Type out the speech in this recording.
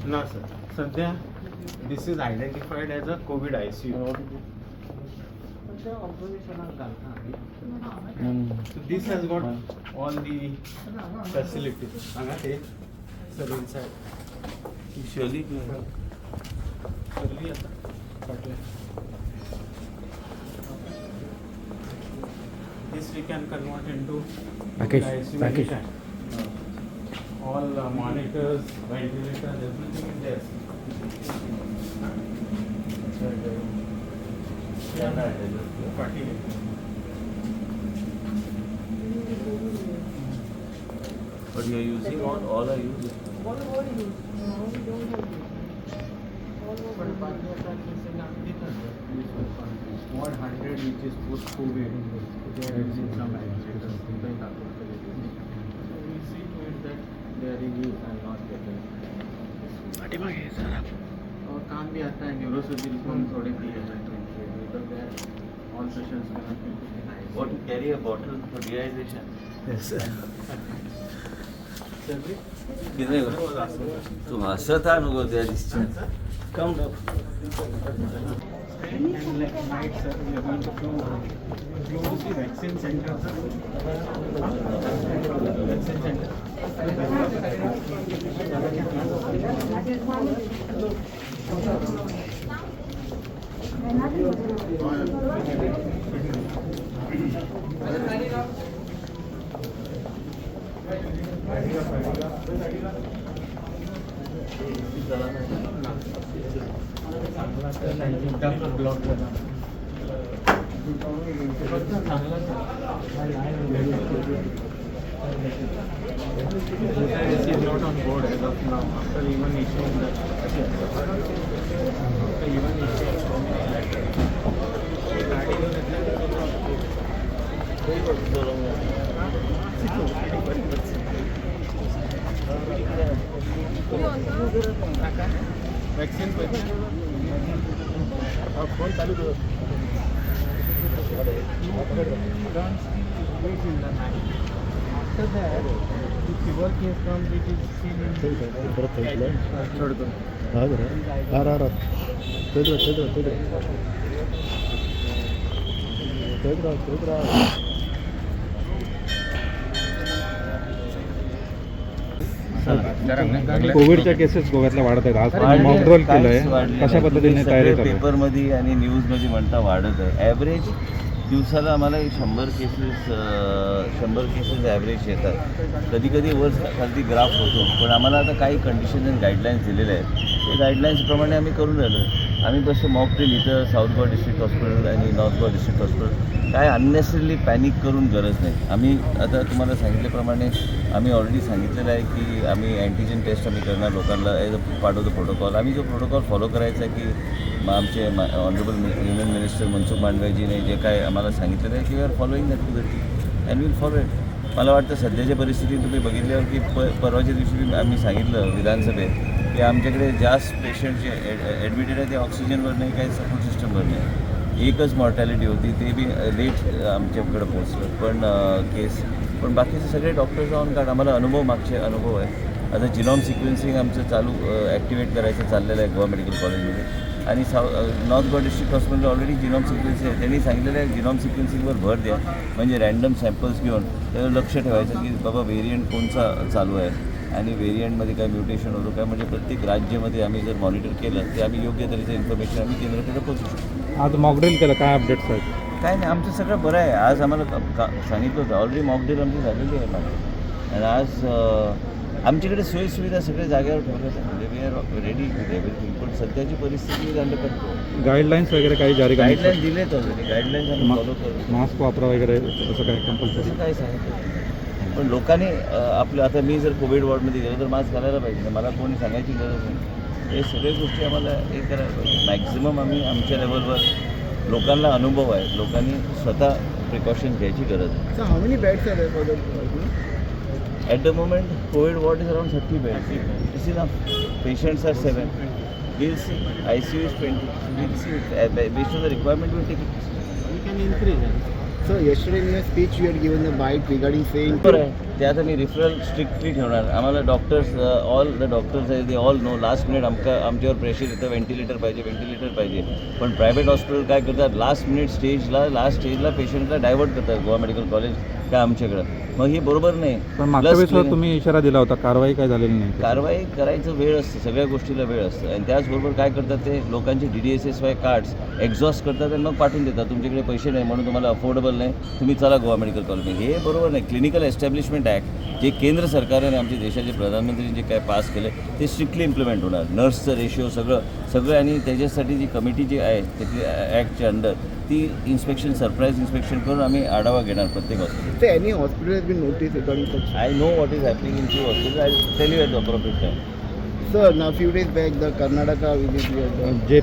No, sir. Sadhya, this is identified as a COVID ICU. So this has got all the facilities. Sir, inside. Surely. This we can convert into Package. ICU Package. anytime. All monitors, ventilators, everything is there. But you are using all are using. What 100 which is post-COVID, they are using some ventilators. We see to it that they are in use and not getting. और काम भी आता है neurosurgery को हम थोड़े दिए जाते हैं because they are all sessions cannot be taken. What to carry a bottle for dehydration? Yes. कितने तुम हंसता नको त्या दिसच्या कम And like night, sir, we are going to close the vaccine center, sir. Vaccine center. Block This is not on board as of now. After even issuing the vaccine phone चालू करो after that the fever case comes it is seen in छोड़ दो कोविडच्या cases गोव्यातल्या वाढत आहेत. आज मॉकड्रोल केलंय, कशा पद्धतीने तयारी चालू आहे? पेपरमध्ये आणि न्यूजमध्ये म्हणता वाढत आहे. ॲव्हरेज दिवसाला आम्हाला 100 केसेस ॲव्हरेज येतात. कधी कधी वर खालती ग्राफ होतो, पण आम्हाला आता काही कंडिशन आणि गाईडलाईन्स दिलेल्या आहेत. ते गाईडलाईन्सप्रमाणे आम्ही करून राहिलो आहे. आम्ही बस मॉक ड्रिल इथं साऊथ गोवा डिस्ट्रिक्ट हॉस्पिटल आणि नॉर्थ गोवा डिस्ट्रिक्ट हॉस्पिटल काय अननेसरीली पॅनिक करून गरज नाही. आम्ही आता तुम्हाला सांगितल्याप्रमाणे आम्ही ऑलरेडी सांगितलेलं आहे की आम्ही अँटीजन टेस्ट आम्ही करणार लोकांना as a part of the protocol. आम्ही जो प्रोटोकॉल फॉलो करायचा आहे की आमचे ऑनरेबल युनियन मिनिस्टर मनसुख मांडवीयजीने जे काय आम्हाला सांगितलेलं आहे की we are following that to the T and will follow it. मला वाटतं सध्याच्या परिस्थितीत तुम्ही बघितल्यावर की परवाच्या दिवशी आम्ही सांगितलं विधानसभेत की आमच्याकडे जास्त पेशंट जे ॲडमिटेड आहे ते ऑक्सिजनवर नाही, काही सपोर्ट सिस्टमवर नाही. एकच मॉर्टॅलिटी होती, ते बी लेट आमच्याकडं पोचलं पण बाकीचे सगळे डॉक्टर्स ऑन कार्ड. आम्हाला मागचे अनुभव आहे. आता जिनॉम सिक्वेन्सिंग आमचं चालू ॲक्टिवेट करायचं चाललेलं आहे गोवा मेडिकल कॉलेजमध्ये. आणि north Goa district hospital already genome sequencing आहे. त्यांनी सांगितलेलं आहे जिनॉम सिक्वेन्सिंगवर भर द्या, म्हणजे रँडम सॅम्पल्स घेऊन त्यावर लक्ष ठेवायचं की बाबा व्हेरियंट कोणचा चालू आहे आणि व्हेरियंटमध्ये काय म्युटेशन होतं काय, म्हणजे प्रत्येक राज्यामध्ये आम्ही जर मॉनिटर केलं तर आम्ही योग्य तऱ्हेचं इन्फॉर्मेशन आम्ही केंद्राकडे पोहोचू शकतो. आज मॉकड्रिल केलं, काय अपडेट्स आहेत? काय नाही, आमचं सगळं बरं आहे. आज आम्हाला सांगितलं होतं ऑलरेडी मॉकड्रिल आमची झालेली आहे मॅडम. आणि आज आमच्याकडे सोयीसुविधा सगळ्या जागेवर ठेवल्या म्हणजे we are ready with everything. पण सध्याची परिस्थिती अंडर कंट्रोल. गाईडलाईन्स वगैरे काही जारी गाईडलाईन्स दिलेत ऑलरेडी. गाईडलाईन्स आम्ही फॉलो करू. मास्क वापरा वगैरे असं काय कंपल्सरी? तसं काय सांगितलं, पण लोकांनी आपलं आता मी जर कोविड वॉर्डमध्ये गेलो तर मास्क घालायला पाहिजे. मला कोणी सांगायची गरज नाही. हे सगळ्या गोष्टी आम्हाला हे करायला पाहिजे. मॅक्झिमम आम्ही आमच्या लेवलवर लोकांना अनुभव आहे, लोकांनी स्वतः प्रिकॉशन घ्यायची गरज आहे. So how many beds are there for the At the moment, COVID ward is around 30 beds. It's enough. Patients are 7. We'll see. ICU is 20. We'll see. Based on the requirement, we'll take it. We can increase it. So yesterday in your speech you had given the bite regarding saying बरोबर आहे. ते आता मी referral strictly ठेवणार. आम्हाला doctors all the doctors आहे they all know last minute आमच्यावर pressure येतं, ventilator पाहिजे. पण प्रायव्हेट हॉस्पिटल काय करतात, लास्ट स्टेजला पेशंटला डायव्हर्ट करतात गोवा मेडिकल कॉलेज काय आमच्याकडं. मग हे बरोबर नाही. पण मागच्या Plus वेळेस तुम्ही इशारा दिला होता, कारवाई काय झालेली नाही. कारवाई करायचं वेळ असतं, सगळ्या गोष्टीला वेळ असतं. आणि त्याचबरोबर काय करतात ते लोकांचे DDSS-Y कार्ड्स एक्झॉस्ट करतात आणि मग पाठवून देतात. तुमच्याकडे पैसे नाही म्हणून तुम्हाला अफोर्डेबल नाही, तुम्ही चला गोवा मेडिकल कॉलेज. हे बरोबर नाही. क्लिनिकल एस्टॅब्लिशमेंट ॲक्ट जे केंद्र सरकारने आमच्या देशाचे प्रधानमंत्रीने जे काय पास केलं ते स्ट्रिक्टली इम्प्लिमेंट होणार. नर्सचं रेशिओ सगळं आणि त्याच्यासाठी जी कमिटी जी आहे त्याची ॲक्टच्या अंडर ती इन्स्पेक्शन सरप्राईज इन्स्पेक्शन करून आम्ही आढावा घेणार प्रत्येक hospital. so any hospital has been noticed regarding such? I know what is happening in few hospitals. I'll tell you at the appropriate time. Sir, now few days back the Karnataka visit you had done. JP